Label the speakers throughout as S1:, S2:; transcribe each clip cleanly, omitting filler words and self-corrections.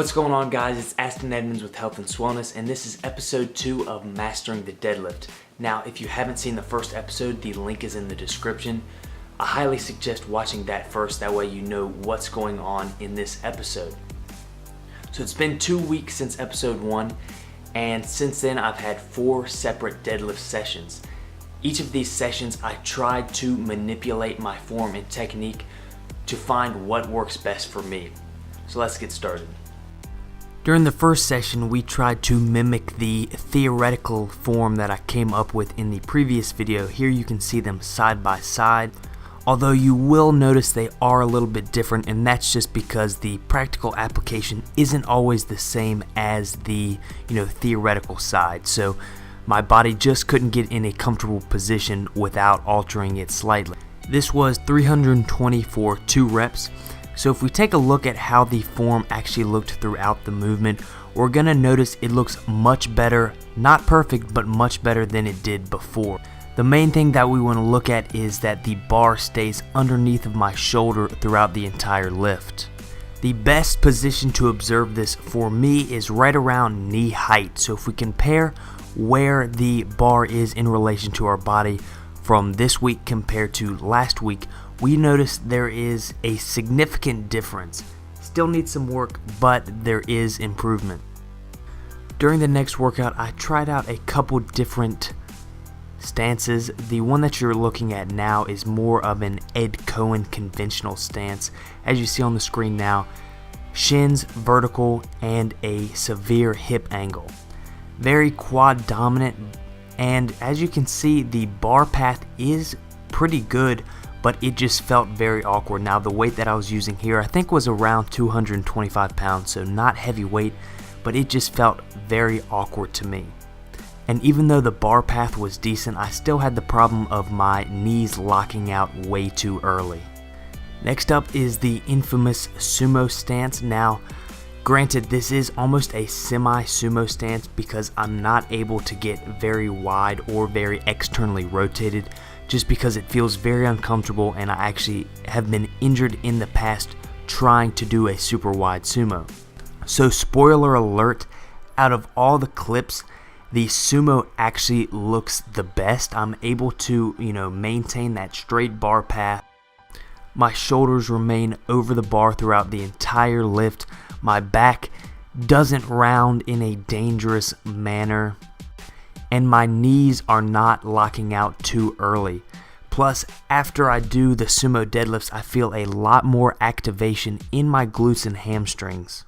S1: What's going on, guys? It's Aston Edmonds with Health and Wellness, and this is episode 2 of Mastering the Deadlift. Now, if you haven't seen the first episode, the link is in the description. I highly suggest watching that first, that way you know what's going on in this episode. So it's been 2 weeks since episode 1, and since then I've had 4 separate deadlift sessions. Each of these sessions I tried to manipulate my form and technique to find what works best for me. So let's get started. During the first session, we tried to mimic the theoretical form that I came up with in the previous video. Here you can see them side by side, although you will notice they are a little bit different, and that's just because the practical application isn't always the same as the theoretical side. So my body just couldn't get in a comfortable position without altering it slightly. This was 320 for 2 reps. So if we take a look at how the form actually looked throughout the movement, we're going to notice it looks much better, not perfect, but much better than it did before. The main thing that we want to look at is that the bar stays underneath of my shoulder throughout the entire lift. The best position to observe this for me is right around knee height. So if we compare where the bar is in relation to our body from this week compared to last week, we notice there is a significant difference. Still needs some work, but there is improvement. During the next workout, I tried out a couple different stances. The one that you're looking at now is more of an Ed Cohen conventional stance. As you see on the screen now, shins vertical and a severe hip angle. Very quad dominant, and as you can see, the bar path is pretty good, but it just felt very awkward. Now, the weight that I was using here I think was around 225 pounds, so not heavy weight, but it just felt very awkward to me. And even though the bar path was decent, I still had the problem of my knees locking out way too early. Next up is the infamous sumo stance. Now, granted, this is almost a semi-sumo stance because I'm not able to get very wide or very externally rotated, just because it feels very uncomfortable, and I actually have been injured in the past trying to do a super wide sumo. So spoiler alert, out of all the clips, the sumo actually looks the best. I'm able to, maintain that straight bar path. My shoulders remain over the bar throughout the entire lift. My back doesn't round in a dangerous manner, and my knees are not locking out too early. Plus, after I do the sumo deadlifts, I feel a lot more activation in my glutes and hamstrings.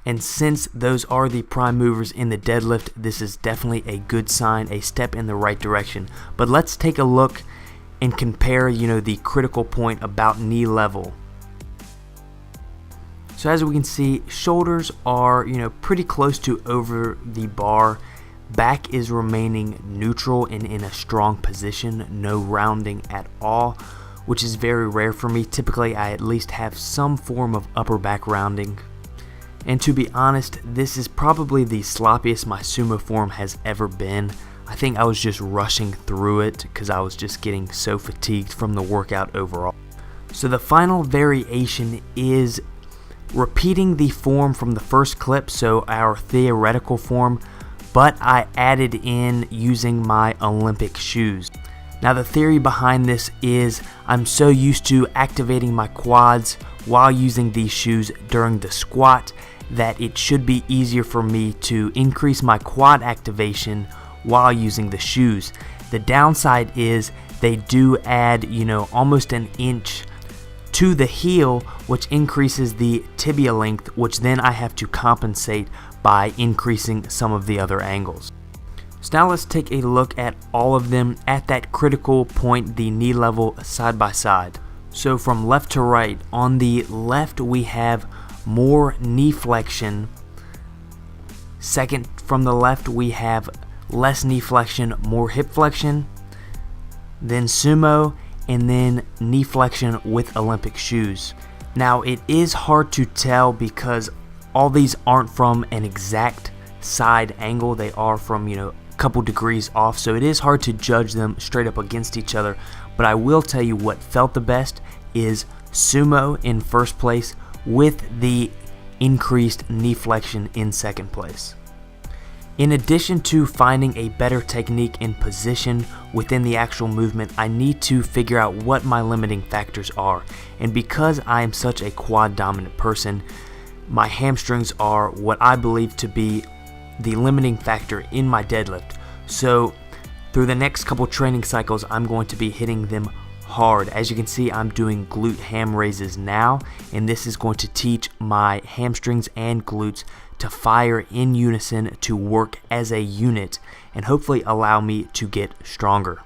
S1: And since those are the prime movers in the deadlift, this is definitely a good sign, a step in the right direction. But let's take a look and compare, the critical point about knee level. So as we can see, shoulders are, pretty close to over the bar. Back is remaining neutral and in a strong position, no rounding at all, which is very rare for me. Typically, I at least have some form of upper back rounding. And to be honest, this is probably the sloppiest my sumo form has ever been. I think I was just rushing through it because I was just getting so fatigued from the workout overall. So the final variation is repeating the form from the first clip, so our theoretical form, but I added in using my Olympic shoes. Now, the theory behind this is I'm so used to activating my quads while using these shoes during the squat that it should be easier for me to increase my quad activation while using the shoes. The downside is they do add, almost an inch to the heel, which increases the tibia length, which then I have to compensate by increasing some of the other angles. So now let's take a look at all of them at that critical point, the knee level side by side. So from left to right, on the left we have more knee flexion. Second from the left we have less knee flexion, more hip flexion. Then sumo, and then knee flexion with Olympic shoes. Now, it is hard to tell because all these aren't from an exact side angle. They are from, a couple degrees off, so it is hard to judge them straight up against each other. But I will tell you what felt the best is sumo in first place with the increased knee flexion in second place. In addition to finding a better technique and position within the actual movement, I need to figure out what my limiting factors are. And because I am such a quad dominant person, my hamstrings are what I believe to be the limiting factor in my deadlift. So through the next couple training cycles, I'm going to be hitting them hard. As you can see, I'm doing glute ham raises now, and this is going to teach my hamstrings and glutes to fire in unison, to work as a unit, and hopefully allow me to get stronger.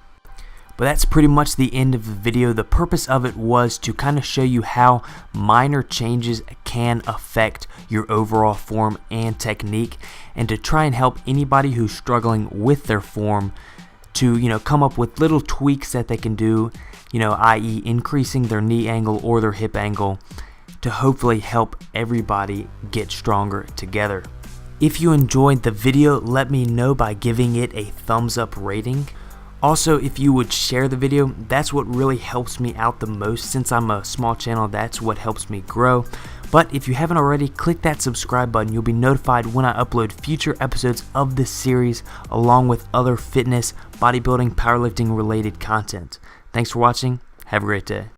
S1: But that's pretty much the end of the video. The purpose of it was to kind of show you how minor changes can affect your overall form and technique, and to try and help anybody who's struggling with their form to, come up with little tweaks that they can do, i.e. increasing their knee angle or their hip angle, to hopefully help everybody get stronger together. If you enjoyed the video, let me know by giving it a thumbs up rating. Also, if you would share the video, that's what really helps me out the most. Since I'm a small channel, that's what helps me grow. But if you haven't already, click that subscribe button. You'll be notified when I upload future episodes of this series, along with other fitness, bodybuilding, powerlifting related content. Thanks for watching. Have a great day.